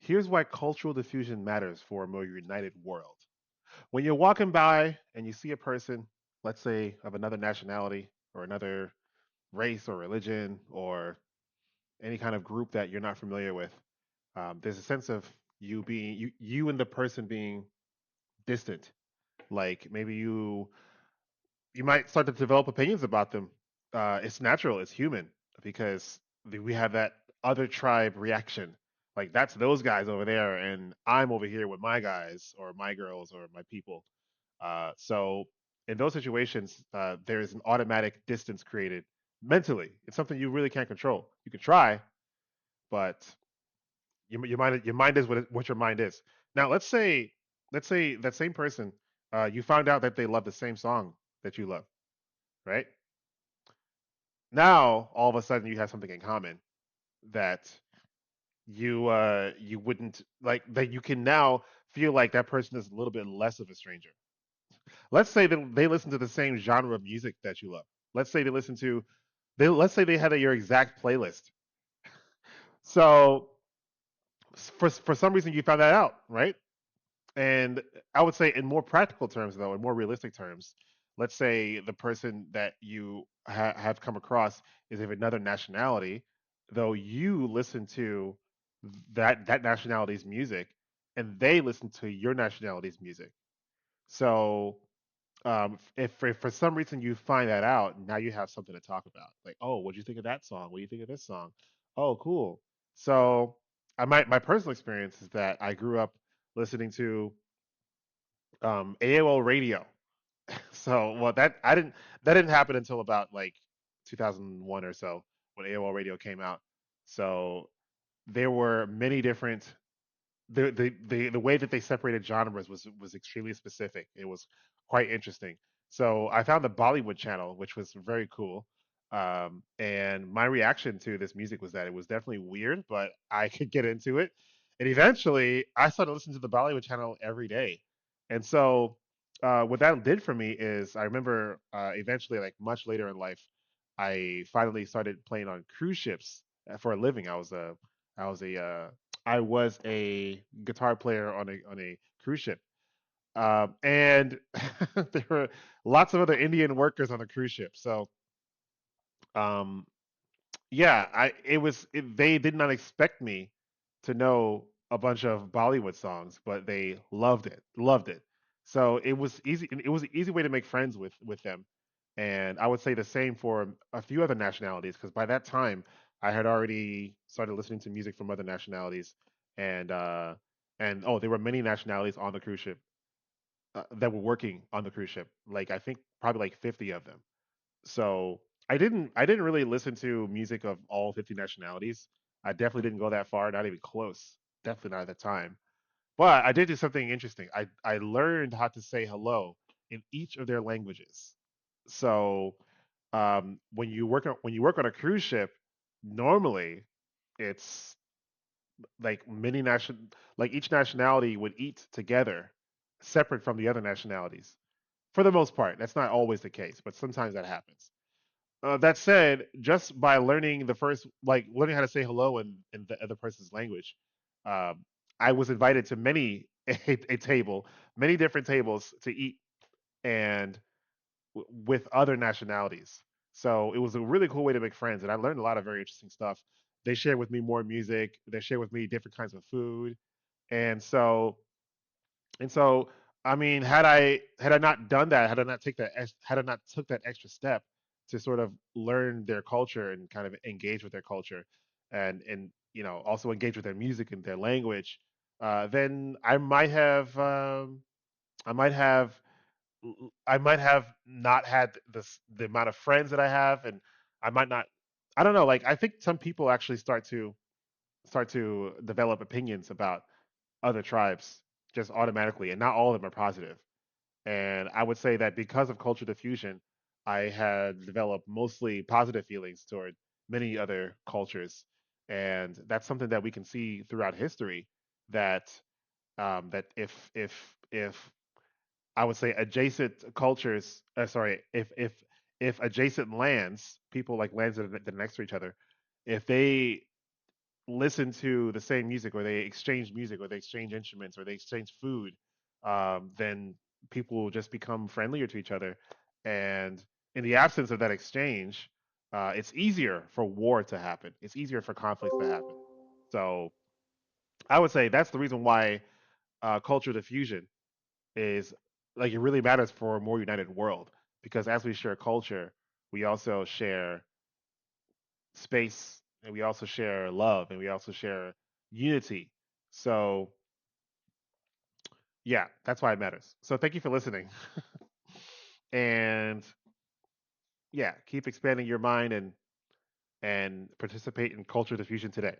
Here's why cultural diffusion matters for a more united world. When you're walking by and you see a person, let's say of another nationality or another race or religion or any kind of group that you're not familiar with, there's a sense of you and the person being distant. Like maybe you might start to develop opinions about them. It's natural, it's human because we have that other tribe reaction. Like that's those guys over there, and I'm over here with my guys or my girls or my people. So in those situations, there is an automatic distance created mentally. It's something you really can't control. You can try, but your mind is what your mind is. Now, let's say that same person, you found out that they love the same song that you love, right? Now, all of a sudden, you have something in common that you wouldn't like that you can now feel like that person is a little bit less of a stranger. Let's say that they listen to the same genre of music that you love. Let's say they listen to let's say they had your exact playlist. So for some reason you found that out, right? And I would say in more practical terms, though, in more realistic terms, let's say the person that you have come across is of another nationality, though you listen to that nationality's music, and they listen to your nationality's music. So if for some reason you find that out, now you have something to talk about. Like, oh, what do you think of that song? What do you think of this song? Oh, cool. So my personal experience is that I grew up listening to AOL radio. So well that didn't happen until about like 2001 or so when AOL radio came out. So there were many different the way that they separated genres was extremely specific. It was quite interesting. So I found the Bollywood channel, which was very cool. And my reaction to this music was that it was definitely weird, but I could get into it. And eventually, I started listening to the Bollywood channel every day. And so, what that did for me is, I remember eventually, like much later in life, I finally started playing on cruise ships for a living. I was a I was a guitar player on a cruise ship, and there were lots of other Indian workers on the cruise ship. So, um, yeah, they did not expect me to know a bunch of Bollywood songs, but they loved it. So it was easy. It was an easy way to make friends with them, and I would say the same for a few other nationalities because by that time I had already started listening to music from other nationalities, and uh, and oh, there were many nationalities on the cruise ship that were working on the cruise ship. Like I think probably like 50 of them. So I didn't really listen to music of all 50 nationalities. I definitely didn't go that far, not even close. Definitely not at the time. But I did do something interesting. I learned how to say hello in each of their languages. So when you work on a cruise ship, normally it's like like each nationality would eat together, separate from the other nationalities. For the most part, that's not always the case, but sometimes that happens. That said, just by learning how to say hello in the other person's language, um, I was invited to a table, many different tables to eat and with other nationalities. So it was a really cool way to make friends, and I learned a lot of very interesting stuff. They shared with me more music. They shared with me different kinds of food, and so, I mean, had I not done that, had I not took that extra step to sort of learn their culture and kind of engage with their culture, and also engage with their music and their language, then I might have I might have not had the amount of friends that I have, and I might not. I don't know. Like I think some people actually start to develop opinions about other tribes just automatically, and not all of them are positive. And I would say that because of culture diffusion, I had developed mostly positive feelings toward many other cultures, and that's something that we can see throughout history. That that if I would say adjacent cultures, sorry, if adjacent lands, people like lands that are next to each other, if they listen to the same music, or they exchange music, or they exchange instruments, or they exchange food, then people will just become friendlier to each other. And in the absence of that exchange, it's easier for war to happen. It's easier for conflicts to happen. So I would say that's the reason why cultural diffusion is like it really matters for a more united world, because as we share culture, we also share space, and we also share love, and we also share unity. So yeah, that's why it matters. So thank you for listening. And yeah, keep expanding your mind and participate in culture diffusion today.